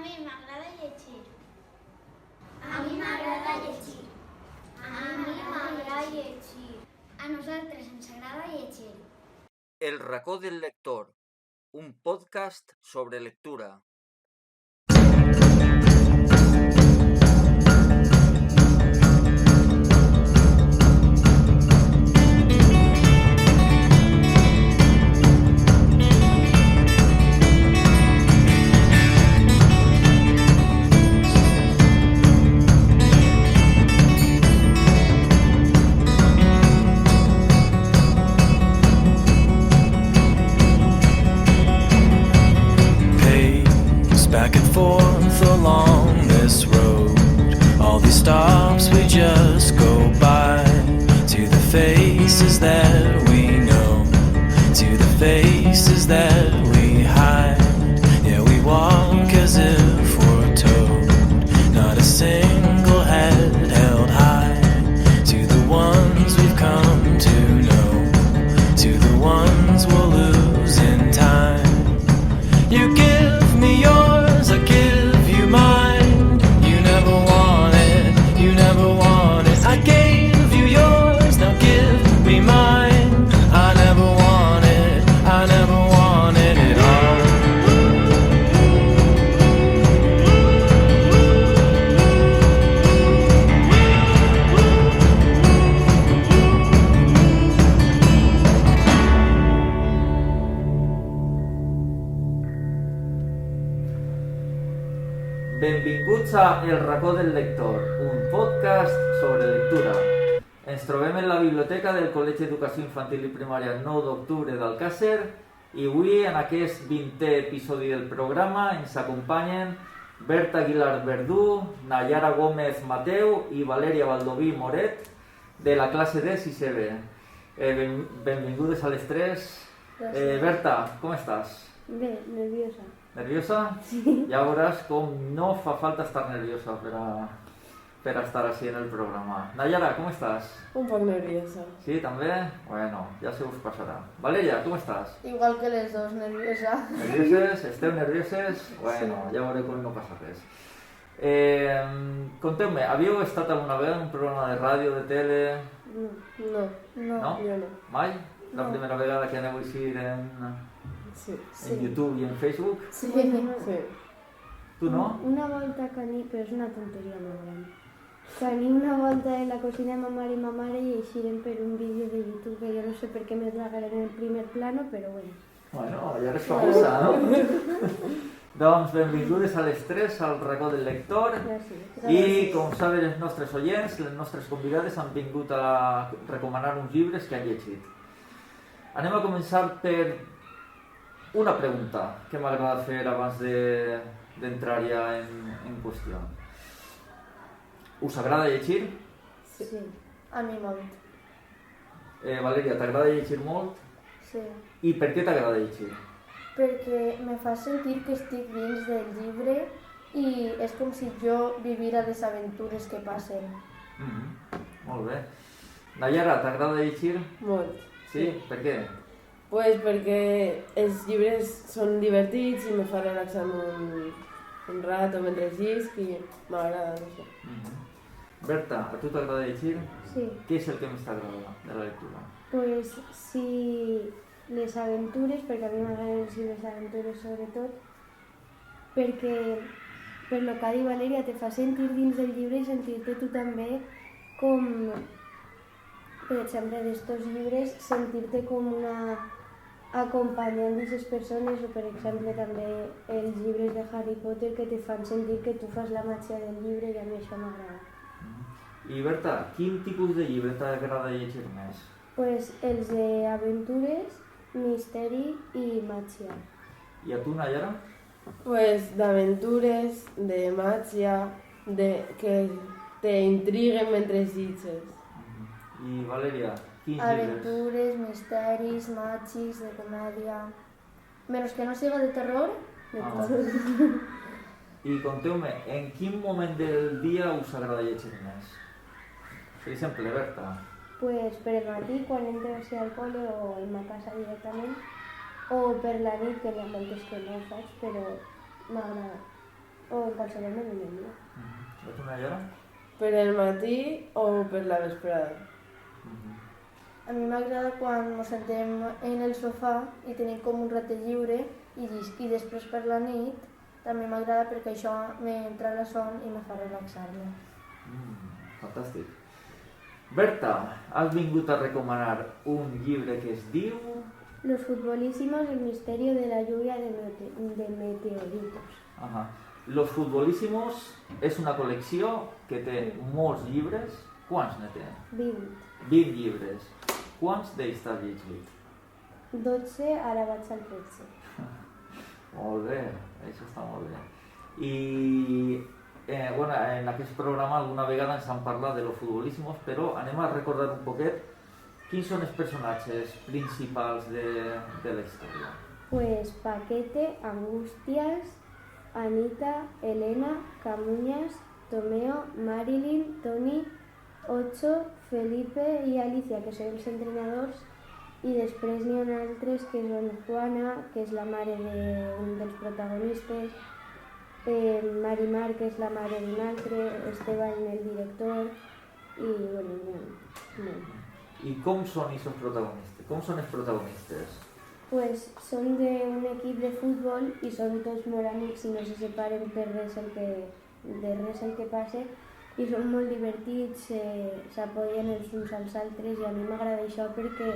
mi m'agrada llegir. A mi m'agrada llegir. A mi m'agrada llegir. A nosaltres ens agrada llegir. El racó del lector, un podcast sobre lectura. Back and forth along this road, all these stops we just go by, to the faces that we know, to the faces that we hide. Yeah, we walk as if we're told, not a single head held high, to the ones we've come to know, to the ones we'll lose in time. You give me yours, I give you mine. You never wanted, you never wanted. I gave you yours, now give me mine. I never wanted it all. Benvinguts a El racó del lector, un podcast sobre lectura. Ens trobem en la biblioteca del Col·legi d'Educació Infantil i Primària 9 d'octubre d'Alcàsser i avui, en aquest 20è episodi del programa, ens acompanyen Berta Aguilar Verdú, Nayara Gómez Mateu i Valeria Baldoví Moret de la classe de 6è B. Benvingudes a les tres. Berta, com estàs? Bé, nerviosa. ¿Nerviosa? Sí. Ya verás cómo no fa falta estar nerviosa para estar así en el programa. Nayara, ¿cómo estás? Un poc nerviosa. ¿Sí, también? Bueno, ya se us pasará. Valeria, ¿cómo estás? Igual que les dos, nerviosa. ¿Nervioses? ¿Esteu nervioses? Bueno, Sí. ja veuré com no passa res. Conteu-me, havíeu estat alguna vegada en un programa de ràdio, de tele? No, No? jo no. Mai? La No. primera vegada que aneu així Sí. en YouTube i en Facebook? Sí. Tu no? Una volta que ni, però és una tonteria molt gran. Que ni una volta en la cocina de ma mare i ma mare i eixirem per un vídeo de YouTube que jo no sé per què me tragarem en el primer plano, però bueno. Bueno, ja eres famosa, no? Doncs benvingudes a les tres al racó del lector. Gràcies. I com saben els nostres oients, les nostres convidades han vingut a recomanar uns llibres que han llegit. Anem a començar per una pregunta que m'agrada fer abans d'entrar ja en qüestió. Us agrada llegir? Sí, A mi molt. Valeria, t'agrada llegir molt? sí. I per què t'agrada llegir? Perquè me fa sentir que estic dins del llibre i és com si jo vivira les aventures que passen. Molt bé. Nayara, t'agrada llegir? Molt. Sí? Per què? Pues perquè els llibres són divertits i me fa relaxar un rato mentre llisc i m'agrada això. Berta, a tu t'agrada llegir? Sí, Què és el que més t'agrada de la lectura? pues sí, les aventures, perquè a mi m'agraden els llibres d'aventures sobretot, perquè, per lo que ha dit Valeria, te fa sentir dins del llibre i sentir-te tu també com, per exemple, d'estos llibres, sentir-te com una acompanyant d'aquestes persones o, per exemple, també els llibres de Harry Potter que te fan sentir que tu fas la màgia del llibre i a mi això m'agrada. I Berta, quin tipus de llibre t'agrada llegir més? Pues els d'aventures, misteri i màgia. I a tu, Nayara? Pues d'aventures, de màgia, que te intriguen mentre llegeixes. I Valeria, quins llibres? Aventures, misteris, màgics, de comèdia... Menys que no siga de terror, de Ah. tot. I conteu-me, en quin moment del dia us agrada llegir més? Per exemple, Berta. Pues per el matí, quan entro així al col·le o en ma casa directament, o per la nit, que hi ha moltes que no ho faig, però m'agrada. o en qualsevol moment del dia. I tu, Nayara? Per el matí o per la vesprada? A mi m'agrada quan ens sentem en el sofà i tenim com un ratet lliure i llisc. I després per la nit també m'agrada perquè això m'entra la son i me fa relaxar-me. Fantàstic. Berta, has vingut a recomanar un llibre que es diu... Los futbolísimos, el misterio de la lluvia de meteoritos. Ajá. Los Futbolísimos és una col·lecció que té molts llibres. Quants ne té? 20. 20 llibres. Quants d'ells t'has llegit? 12, ara vaig al 13. Molt bé, això està molt bé. I bueno, en aquest programa alguna vegada ens han parlat de los Futbolísimos, però anem a recordar un poquet quins són els personatges principals de la història. Pues Paquete, Angustias, Anita, Elena, Camuñas, Tomeo, Marilyn, Toni, Ocho, Felipe i Alicia, que són els entrenadors, i després n'hi ha altres que són Juana, que és la mare d'un dels protagonistes, Marimar, que és la mare d'un altre, Esteban, el director, i bueno, I com són els protagonistes? Com són els protagonistes? pues són d'un equip de futbol i són tots molt amics i no se separen per res el que passe i són molt divertits, s'apoyen els uns als altres i a mi m'agrada això perquè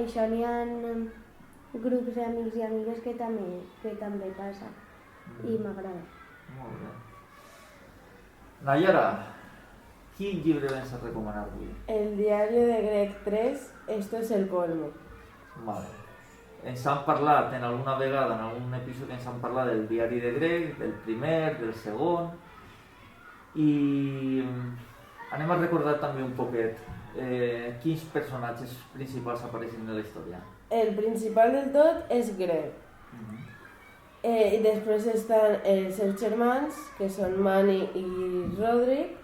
això n'hi ha grups d'amics i amigues que també passa i m'agrada. Molt bé. Nayara, quin llibre vens a recomanar avui? El diario de Greg 3, esto es el colmo. Vale. Ens han parlat en alguna vegada, en algun episodi ens han parlat del diari de Greg, del primer, del segon, i anem a recordar també un poquet quins personatges principals apareixen en la història. El principal del tot és Greg. I després estan els seus germans, que són Manny i Roderick,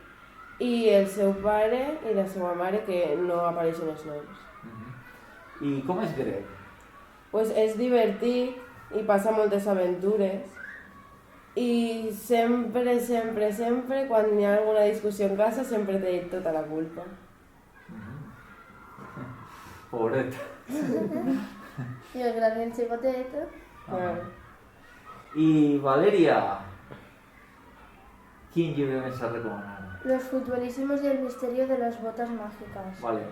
i el seu pare i la seva mare, que no apareixen els noms. I com és Greg? Pues és divertit i passa moltes aventures. I sempre, quan hi ha alguna discussió en casa, sempre té tota la culpa. Pobret. I el gran el xicotet. I Valeria, quin llibre vens a recomanar? Los Futbolísimos y el misterio de las botas mágicas. Vale.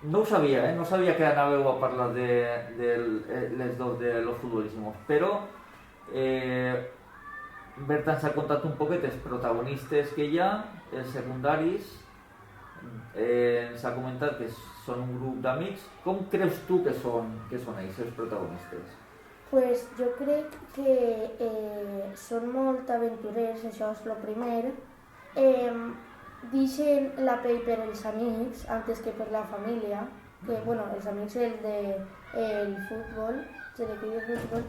No ho sabia, no sabia que anàveu a parlar de les dos de los Futbolísimos, però Berta ens ha contat un poquet els protagonistes que hi ha, els secundaris, ens ha comentat que són un grup d'amics. Com creus tu que són ells, els protagonistes? Pues jo crec que són molt aventurers, això és el primer. Deixen la pell per els amics antes que per la família, que bueno, els amics del futbol, de l'equip de futbol,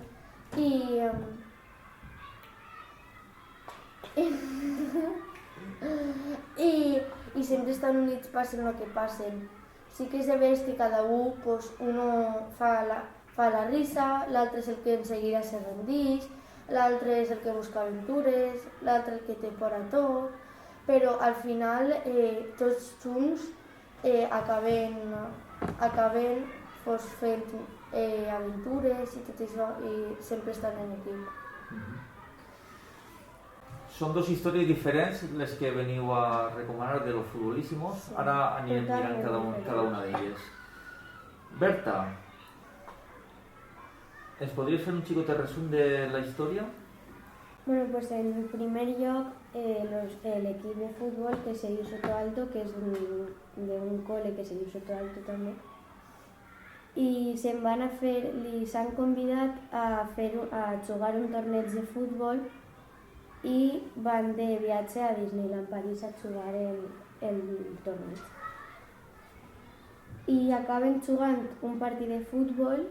i sempre estan units passen el que passen. Sí que és de veres que cada un, pues, uno fa la risa, l'altre és el que enseguida se rendix, l'altre és el que busca aventures, l'altre el que té por a tot, però al final tots junts acaben pues, fent aventures i tot això i sempre estan en equip. Són dues històries diferents les que veniu a recomanar de los Futbolísimos. Ara anirem mirant cada una d'elles. Berta, ens podries fer un xicotet resum de la història? Bueno, pues en primer lloc, el equip de futbol que se diu Soto Alto, que és d'un col·le que se diu Soto Alto també, i se'n van a fer, els han convidat a jugar un torneig de futbol i van de viatge a Disneyland París a jugar el torneig. I acaben jugant un partit de futbol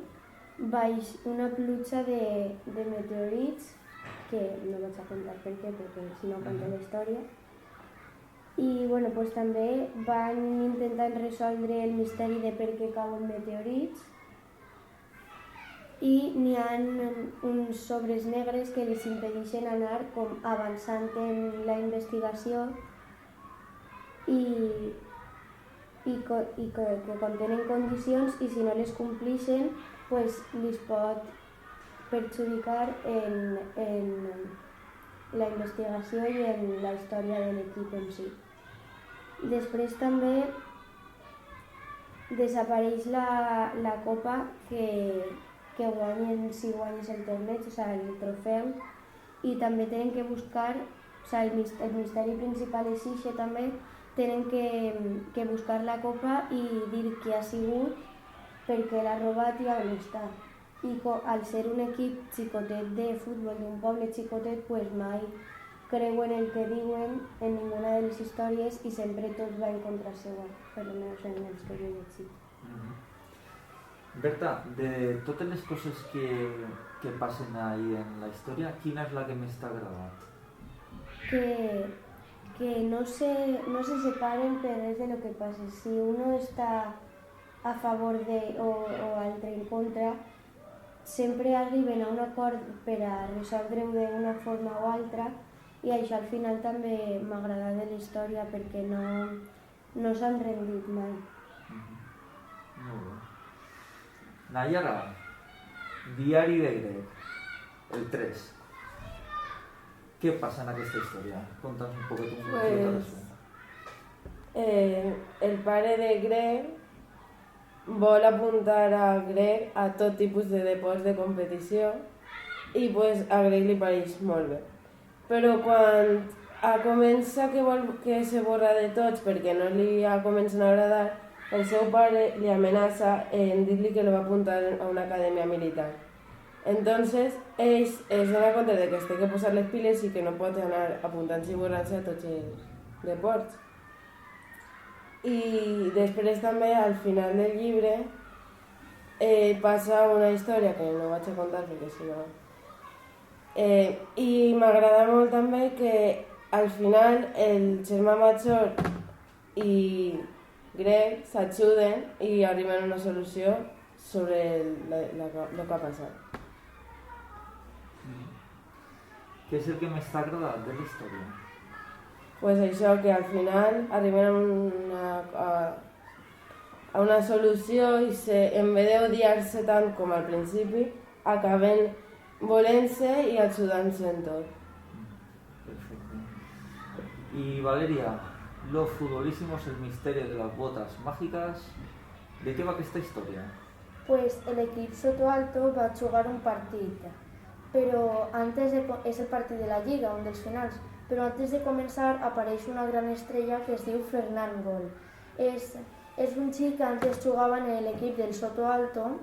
baix una pluja de meteorits, que no vaig a contar per què, perquè si no conto la història. I bueno, pues, també van intentar resoldre el misteri de per què cauen meteorits i n'hi ha uns sobres negres que els impedeixen anar com avançant en la investigació i que contenen condicions i si no les complixen pues, els pot perjudicar en la investigació i en la història de l'equip en si. Després també desapareix la copa que guanyen si guanyes el torneig, o sigui, el trofeu, i també tenen que buscar, o sigui, el misteri principal és ixe també, tenen que buscar la copa i dir qui ha sigut perquè l'ha robat i on està. I al ser un equip xicotet de futbol d'un poble xicotet, pues mai creuen el que diuen en ninguna de les històries i sempre tot va en contra seva, per almenys en els que jo he llegit. Berta, de totes les coses que passen ahí en la història, quina és la que més t'ha agradat? Que no se separen per res de lo que passa. Si uno està a favor o altre en contra, sempre arriben a un acord per a resoldre-ho d'una forma o altra i això al final també m'agrada de la història perquè no s'han rendit mai. Molt bé. Nayara, Diari de Greg, el 3. Què passa en aquesta història? Conta'ns un poquet un resum. El pare de Greg vol apuntar a Greg a tot tipus de deports de competició i pues, a Greg li pareix molt bé. Però quan comença que se borra de tots perquè no li comencen a agradar, el seu pare li amenaça en dir-li que lo va apuntar a una acadèmia militar. Entonces, ell es dona compte de que es té que posar les piles i que no pot anar apuntant-se i borrant-se a tots els deports. I després també, al final del llibre, passa una història que no vaig a contar perquè si no... I m'agrada molt també que al final el germà major i Greg s'ajuden i arriben a una solució sobre el que ha passat. Què és el que més t'ha agradat de la història? Pues això, que al final arriben a una solució i en vez d'odiar-se tant com al principi, acaben volent-se i ajudant-se en tot. Perfecte. Y Valeria, los futbolísimos, el misterio de las botas mágicas, ¿de qué va esta historia? Pues el equip Soto Alto va jugar un partit, però és el partit de la Lliga, un dels finals, però antes de començar apareix una gran estrella que es diu Fernán Gol. És un xic que antes jugava en l'equip del Soto Alto,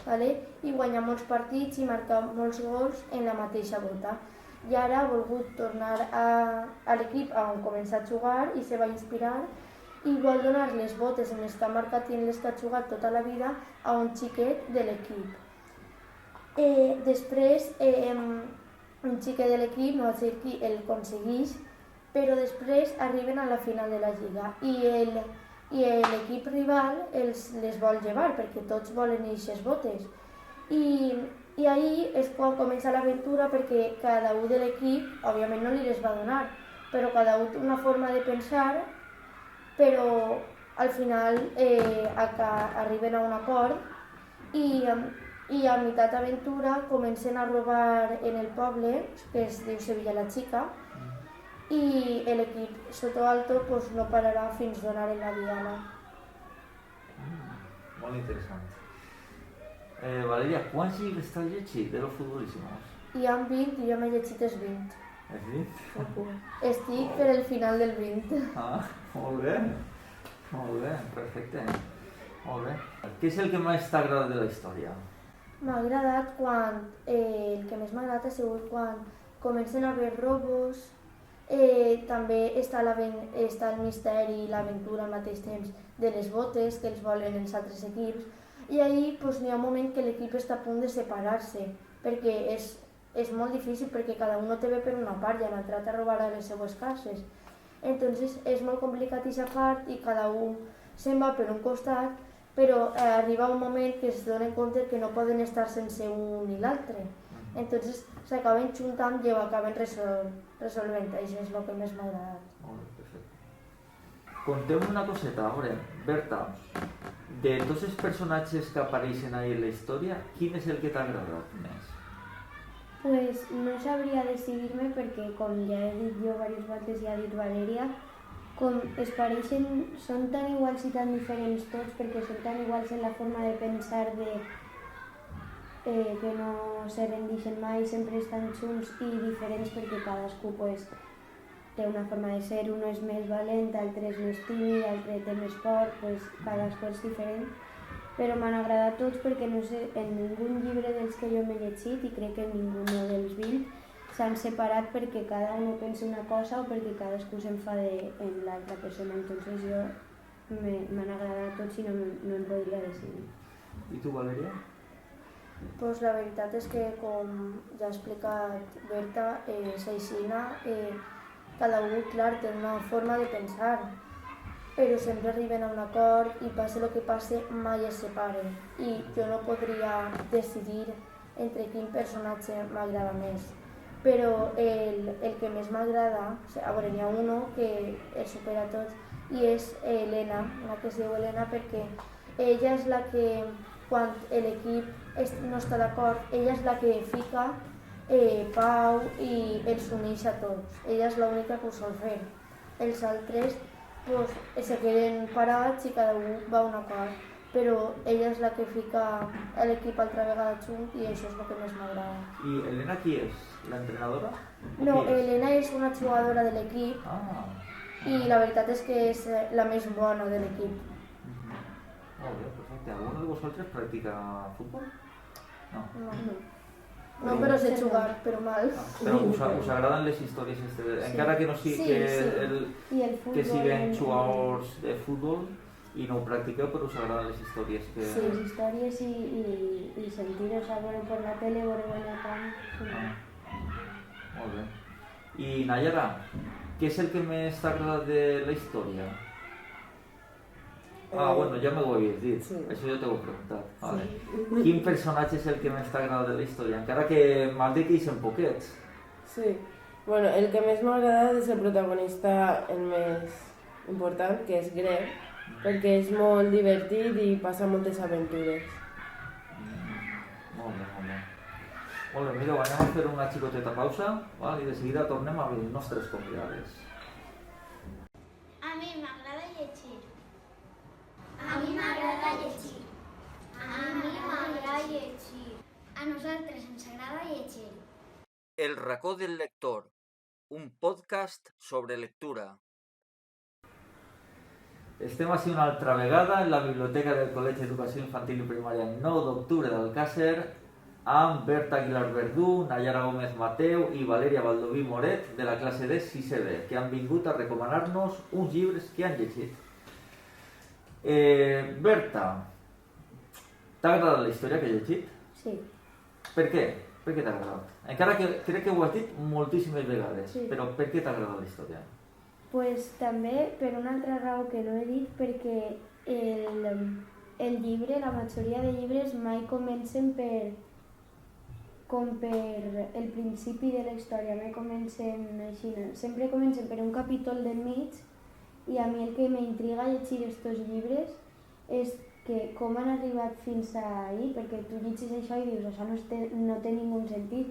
¿vale? I guanya molts partits i marca molts gols en la mateixa bota. I ara ha volgut tornar a l'equip on començar a jugar i se va inspirar i vol donar les botes en les que ha marcat i en les que ha jugat tota la vida a un xiquet de l'equip. Després, un xiquet de l'equip, no va ser qui el aconsegueix, però després arriben a la final de la Lliga i l'equip rival les vol llevar perquè tots volen eixes botes. I ahir és quan comença l'aventura perquè cada un de l'equip, òbviament no li les va donar, però cada un té una forma de pensar, però al final arriben a un acord i a meitat d'aventura comencen a robar en el poble, que es diu Sevilla la Chica, i l'equip Soto Alto pues, no pararà fins donar en la diana. Molt interessant. Valeria, quants llibres t'has llegit de los futbolísimos? Hi ha 20 i jo m'he llegit els 20. Els 20? Estic per el final del 20. Ah, molt bé. Molt bé, perfecte. Molt bé. Què és el que més t'ha agradat de la història? M'ha agradat quan... el que més m'ha agradat ha sigut quan comencen a haver robos, també està el misteri i l'aventura al mateix temps de les botes que els volen els altres equips i ahir n'hi ha un moment que l'equip està a punt de separar-se perquè és molt difícil perquè cada un té bé per una part i han entrat a robar a les seues cases. Entonces és molt complicat aquesta part i cada un se'n va per un costat, però arriba un moment que es donen compte que no poden estar sense un i l'altre. Entonces s'acaben juntant i ho acaben resolvent. Això és el que més m'ha agradat. Molt bé, perfecte. Conteu-me una coseta, a veure, Berta, de tots els personatges que apareixen ahí en la història, quin és el que t'ha agradat més? Pues no sabria decidir-me perquè, com ja he dit jo diverses voltes i ha dit Valeria, com es pareixen, són tan iguals i tan diferents tots perquè són tan iguals en la forma de pensar que no se rendixen mai, sempre estan junts i diferents perquè cadascú pues, té una forma de ser, uno és més valent, l'altre és més tímid, l'altre té més por, pues, cadascú és diferent. Però m'han agradat tots perquè no sé, en ningun llibre dels que jo m'he llegit, i crec que en ningun dels 20, s'han separat perquè cada un pensa una cosa o perquè cadascú s'enfade en l'altra persona. Entonces jo m'han agradat tots i no em podria decidir. I tu, Valeria? Pues la veritat és que, com ja ha explicat Berta, s'aixina, cada un, clar, té una forma de pensar, però sempre arriben a un acord i passe el que passe, mai es separen. I jo no podria decidir entre quin personatge m'agrada més. Però el que més m'agrada, a veure, n'hi ha uno que el supera tots, i és Elena, la que es diu Elena, perquè ella és la que, quan l'equip no està d'acord, ella és la que fica pau i els uneix a tots. Ella és l'única que ho sol fer. Els altres pues, se queden parats i cada un va a un acord, però ella és la que fica l'equip altra vegada junt i això és el que més m'agrada. I Elena qui és? L'entrenadora? No, Elena és una jugadora de l'equip i la veritat és que és la més bona de l'equip. Molt bé, perfecte. Alguno de vosaltres practica futbol? No. No, però sé jugar, però mal. Però us agraden les històries encara que no sigui que siguen jugadors de futbol i no ho practiqueu, però us agraden les històries que... Sí, les històries i sentir-ho, veure per la tele, veure en el camp. Molt bé. I Nayara, què és el que més t'ha agradat de la història? Bueno, ja m'ho havies dit, sí. Això ja t'ho he preguntat. Vale. Quin personatge és el que més t'ha agradat de la història? Encara que m'has dit que hi són poquets. Sí, bueno, el que més m'ha agradat és el protagonista, el més important, que és Greg, perquè és molt divertit i passa moltes aventures. Molt bé, molt bé. Molt bé, mireu, anem a fer una xicoteta pausa, val? I de seguida tornem a les nostres convidades. A mi m'agrada llegir. A mi m'agrada llegir. A mi m'agrada llegir. A nosaltres ens agrada llegir. El racó del lector, un podcast sobre lectura. Estem així una altra vegada en la biblioteca del Col·legi d'Educació Infantil i Primària 9 d'octubre d'Alcàsser amb Berta Aguilar Verdú, Nayara Gómez Mateu i Valeria Baldoví Moret de la classe de 6è B, que han vingut a recomanar-nos uns llibres que han llegit. Berta, t'ha agradat la història que he llegit? Sí. Per què? Per què t'ha agradat? Encara que crec que ho has dit moltíssimes vegades, sí. Però per què t'ha agradat la història? Pues també per una altra raó que no he dit, perquè el llibre, la majoria de llibres mai comencen per el principi de la història, mai comencen així. Sempre comencen per un capítol del mig i a mi el que m'intriga llegir estos llibres és que com han arribat fins ahí, perquè tu llegis això i dius això no té ningú sentit.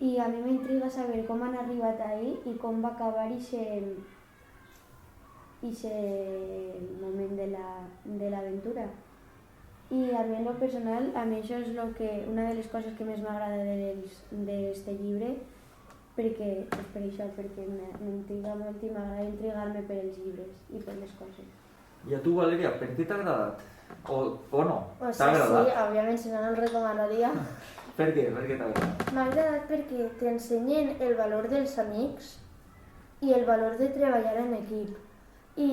I a mi m'intriga saber com han arribat ahí i com va acabar aquest moment de l'aventura. I a mi en lo personal, a mi això és una de les coses que més m'agrada d'aquest llibre, perquè m'intriga molt i m'agrada intrigar-me per els llibres i per les coses. I a tu, Valeria, per què t'ha agradat? O no? Pues t'ha agradat? Sí, òbviament, si no, no el recomanaria. Per què? Per què t'ha agradat? M'ha agradat perquè t'ensenyen el valor dels amics i el valor de treballar en equip. I,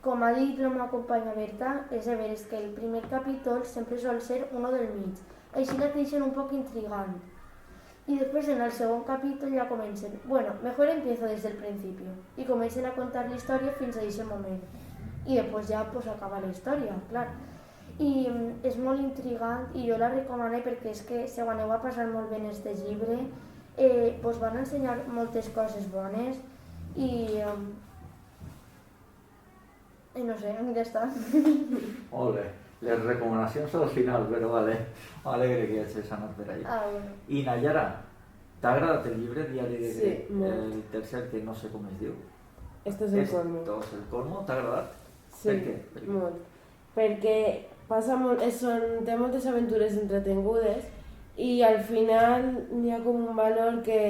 com ha dit la meva companya Berta, és de veres que el primer capítol sempre sol ser uno del mig. Així la deixen un poc intrigant. Y después en el segundo capítulo ya comencen, bueno, mejor empiezo desde el principio, y comiencen a contar la historia fins a ese momento. Y después ya pues acaba la historia, claro. i és molt intrigant i jo la recomano perquè és que si ho aneu a passar molt bé en este llibre vos van ensenyar moltes coses bones i no sé, ja està. Molt bé. Les recomanacions al final, però vale. M'alegre que hagis anat per ahí. Bueno. I Nayara, t'ha agradat el llibre Diari de Sí, Greg? molt. El tercer, que no sé com es diu. Esto es el colmo. Esto es el colmo. T'ha agradat? Sí, Per què? molt. Perquè passa molt, té moltes aventures entretingudes i al final hi ha com un valor que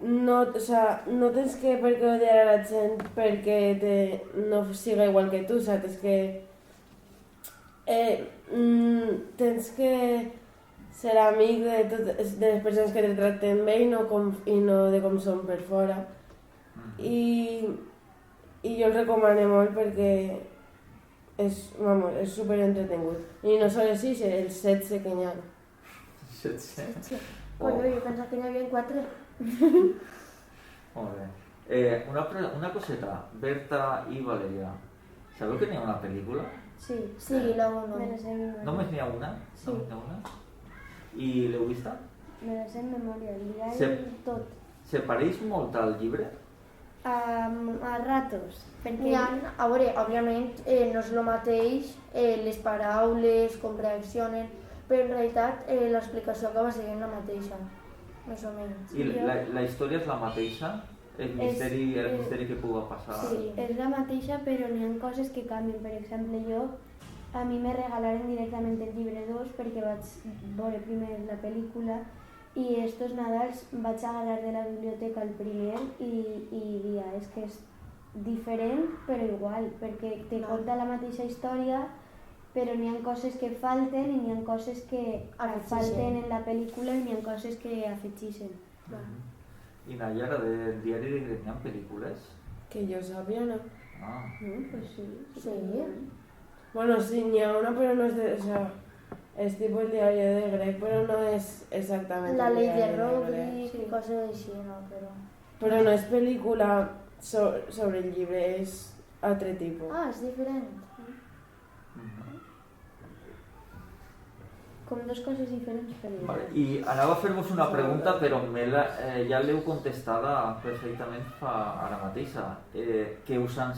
no tens que per què odiar a la gent perquè no siga igual que tu, saps? És que tens que ser amic de les persones que te tracten bé i no de com són per fora. I jo el recomano molt perquè és super entretingut. I no sols així, els 16 que n'hi ha. 16. Bueno, jo pensava que n'hi havia 4. Molt bé. Una coseta, Berta i Valeria. Sabeu que n'hi ha una pel·lícula? Sí, Sí, la 1. me la sé en memòria. Només n'hi ha una? Sí. Només n'hi ha una? I l'heu vista? Me la sé en memòria, el diari Sí. tot. Se pareix molt al llibre? A ratos, perquè A veure, òbviament no és el mateix les paraules, com reaccionen, però en realitat l'explicació acaba sent la mateixa, més o menys. I la història és la mateixa? El misteri que pugui passar? Sí. és la mateixa, però n'hi ha coses que canvien. Per exemple, a mi me regalaren directament el llibre 2 perquè vaig veure primer la pel·lícula i estos Nadals vaig agarrar de la biblioteca el primer i dia, és que és diferent però igual, perquè te conta la mateixa història però n'hi ha coses que falten i n'hi ha coses que Afegixen. falten en la pel·lícula i n'hi ha coses que afegixen. I Nayara, del Diari de Greg, n'hi ha pel·lícules? Que jo sàpiga, no. Ah. No? Pues sí. Sí. Bueno, sí, n'hi ha una, però no és de... O sea, és tipus el diari de Greg, però no és exactament La el ley de diari Greg. Rodríguez i coses així, no, però... Però no és pel·lícula sobre el llibre, és altre tipus. Ah, és diferent. Com dos coses diferents per igual. Vale. I anava a fer-vos una pregunta, però ja l'heu contestada perfectament ara mateixa. Què us han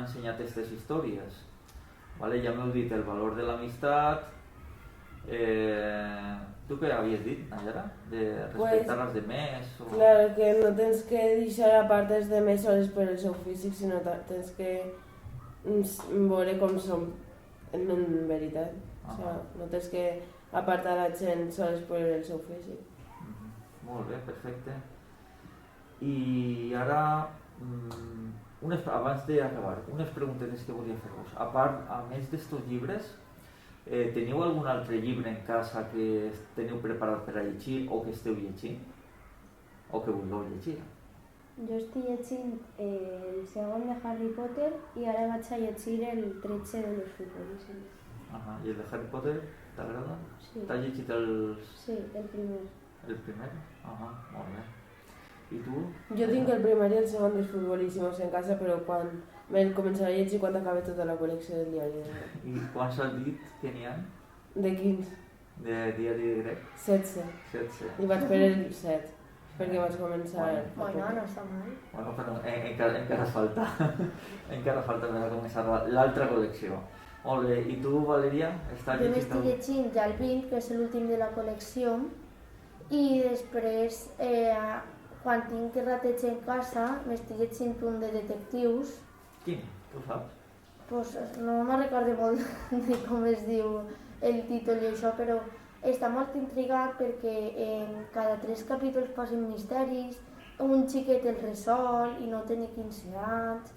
ensenyat aquestes històries? Vale, ja m'heu dit el valor de l'amistat. Tu què havies dit, Nayara? De respectar els demés? O... Clar, que no tens que deixar a part els demés sols per el seu físic, sinó tens que veure com som en veritat. O sigui, no tens que apartar la gent sols per el seu físic. Molt bé, perfecte. I ara, abans d'acabar, unes preguntetes que volia fer-vos. A més d'estos llibres, teniu algun altre llibre en casa que teniu preparat per a llegir o que esteu llegint? O que vulgueu llegir? Jo estic llegint el segon de Harry Potter i ara vaig a llegir el 13 de los futbolísimos. I el de Harry Potter t'agrada? Sí. T'has llegit els... Sí, el primer. El primer? Molt bé. I tu? Jo tinc el primer i el segon dels futbolíssimos en casa, però quan me'l començaré a llegir quan acabi tota la col·lecció del diari de Greg. I quants has dit que n'hi ha? De 15, De Diari de Greg? 16. 16. I vaig per el 7, perquè vaig començar... Bueno, no està mal. Bueno, però encara falta. Encara falta per a començar l'altra col·lecció. Molt bé. I tu, Valeria? Estàs Jo llegint m'estic llegint ja el 20, que és l'últim de la col·lecció, i després, quan tinc rateig en casa, m'estic llegint un de detectius. Quin? Tu saps? Pues no me'n recordo molt de com es diu el títol i això, però està molt intrigat perquè en cada 3 capítols passen misteris, un xiquet el resol i no té ni 15 anys.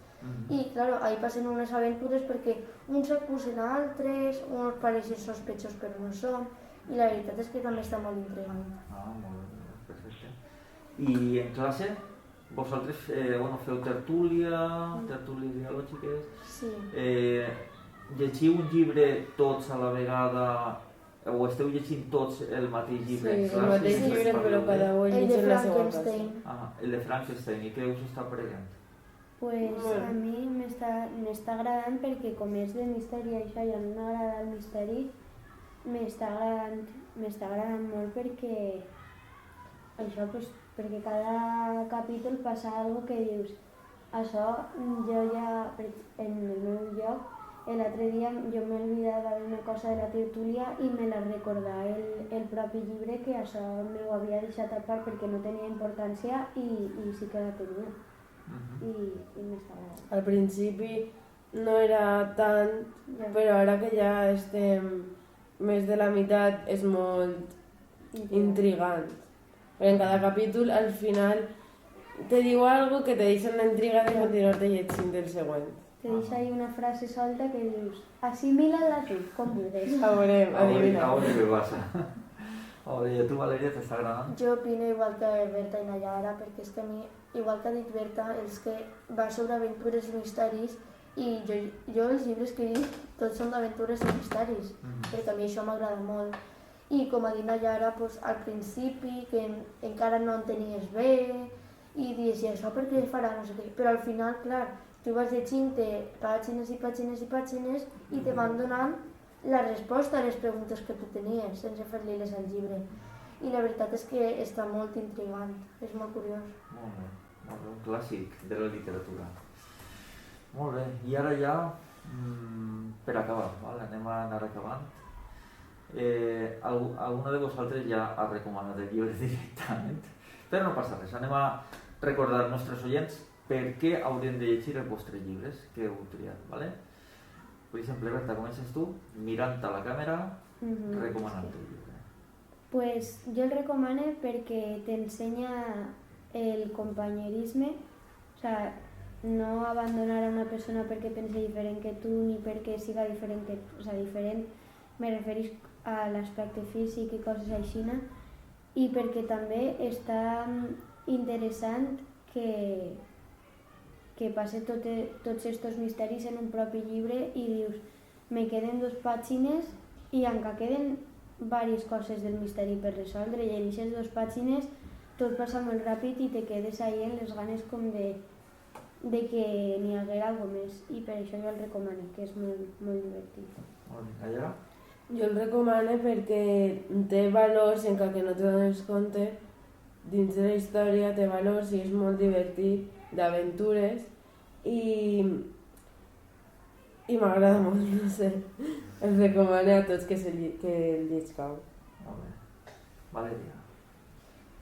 I, claro, ahí passen unes aventures perquè uns acusen a altres, uns pareixen sospechos però no són, i la veritat és que també està molt intrigant. Molt bé, perfecte. I en classe, vosaltres feu tertúlies dialògiques? Sí. Llegiu un llibre tots a la vegada o esteu llegint tots el mateix llibre en Sí, classe? el mateix llibre, però cada un El de llegint la seva casa. Frankenstein. El de Frankenstein, i què us està prenent? Pues Bueno. a mi m'està agradant perquè com és de misteri i això, i a mi m'agrada el misteri, m'està agradant molt perquè això, pues, perquè cada capítol passa algo que dius això jo ja, en el meu lloc, l'altre dia jo m'oblidava d'una cosa de la tertúlia i me la recordava el propi llibre que això me ho havia deixat a part perquè no tenia importància i sí que la tenia. I m'està agradant. Al principi no era tant, Ja. però ara que ja estem més de la meitat és molt intrigant. Perquè en cada capítol al final te diu algo que te deixa la intriga de continuar-te llegint el següent. Te deixa ahí una frase solta que dius assimila-la tu, com vulguis. Veurem, adivina. A veure què passa. A veure, i a tu, Valeria, t'està agradant? Jo opino igual que Berta i Nayara, perquè és que a mi, igual que ha dit Berta, és que va sobre aventures i misteris i jo els llibres que dic tots són d'aventures i misteris, perquè a mi això m'agrada molt. I com ha dit Nayara, doncs, al principi, que encara no entenies bé, i dius, i això per què farà, no sé què, però al final, clar, tu vas llegint-te pàgines i pàgines i pàgines i te van donant la resposta a les preguntes que tu tenies, sense fer-li-les al llibre. I la veritat és que està molt intrigant, és molt curiós. Molt bé, un clàssic de la literatura. Molt bé, i ara ja, per acabar, vale? Anem a anar acabant. Alguna de vosaltres ja ha recomanat el llibre directament, però no passa res, anem a recordar als nostres oients per què haurien de llegir els vostres llibres que heu triat, ¿vale? Per exemple, Berta, comences tu mirant a la càmera, recomanant el llibre. Pues jo el recomano perquè t'ensenya el companyerisme, o sea, no abandonar a una persona perquè pensi diferent que tu ni perquè siga diferent que tu, o sea, diferent me referís a l'aspecte físic i coses així, i perquè també està interessant que passe tots aquests misteris en un propi llibre i dius, me queden 2 pàgines i encara queden diverses coses del misteri per resoldre i en aquestes 2 pàgines tot passa molt ràpid i te quedes ahí en les ganes com de que n'hi haguera alguna més i per això jo el recomano, que és molt, molt divertit. Molt bé, Nayara? Jo el recomano perquè té valors, encara que no te dones compte, dins de la història té valors i és molt divertit, d'aventures, i m'agrada molt, no sé. El recomano a tots que el llegiscau. Molt bé. Valeria?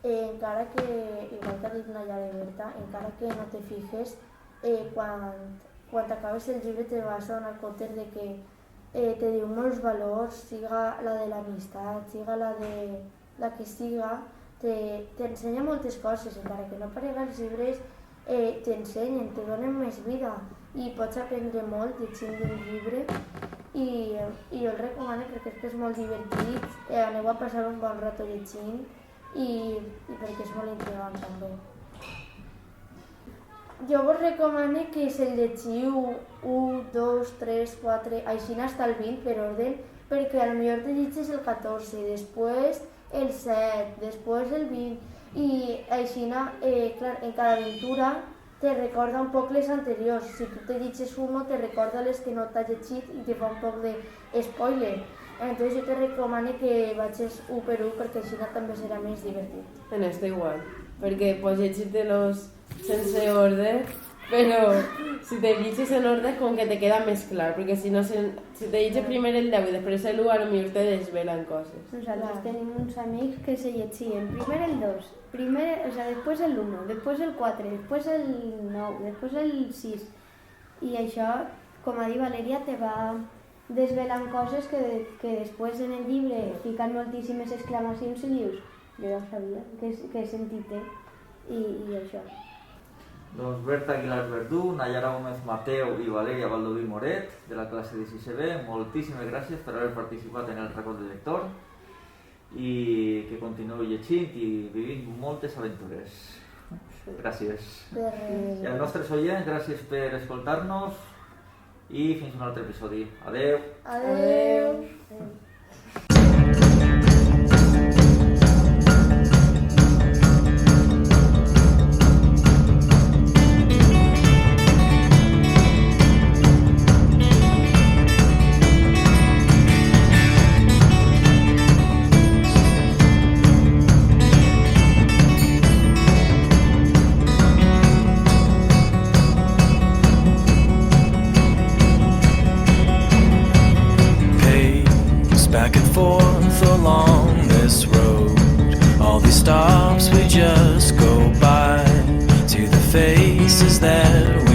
Encara que, igual que ha dit Nayara i Berta, encara que no te fijes, quan acabes el llibre te vas a donar compte de que te diu molts valors, siga la de l'amistat, siga la de la que siga, t'ensenya moltes coses, encara que no aparega els llibres, t'ensenyen, te donen més vida i pots aprendre molt llegint un llibre i jo el recomano perquè és molt divertit, aneu a passar un bon rato llegint i perquè és molt intrigant també. Jo vos recomano que se'l llegiu 1, 2, 3, 4, així fins al 20 per ordre, perquè potser te llegis el 14, després el 7, després el 20, i així, clar, en cada aventura te recorda un poc les anteriors. Si tu te llegis uno, te recorda les que no t'has llegit i te fa un poc de spoiler. Entonces jo te recomano que vagis 1 per 1 perquè així també serà més divertit. En esto igual, perquè pots llegir-te-los sense ordre, però si te llegis en ordre com que te queda més clar, perquè si no, si te llegis primer el 10 i després el 1, potser te desvelen coses. Nosaltres tenim uns amics que se llegien primer el 2, després el 1, després el 4, després el 9, després el 6. I això, com ha dit Valeria, te va desvelant coses que després en el llibre fiquen moltíssimes exclamacions i dius, jo ja ho sabia, que he sentit i això. Doncs Berta Aguilar Verdú, Nayara Gómez Mateu i Valeria Baldoví Moret, de la classe de 6B, moltíssimes gràcies per haver participat en el Racó del Lector i que continueu llegint i vivint moltes aventures. Gràcies. I als nostres oients, gràcies per escoltar-nos i fins un altre episodi. Adeu! Adeu! stops we just go by, to the faces that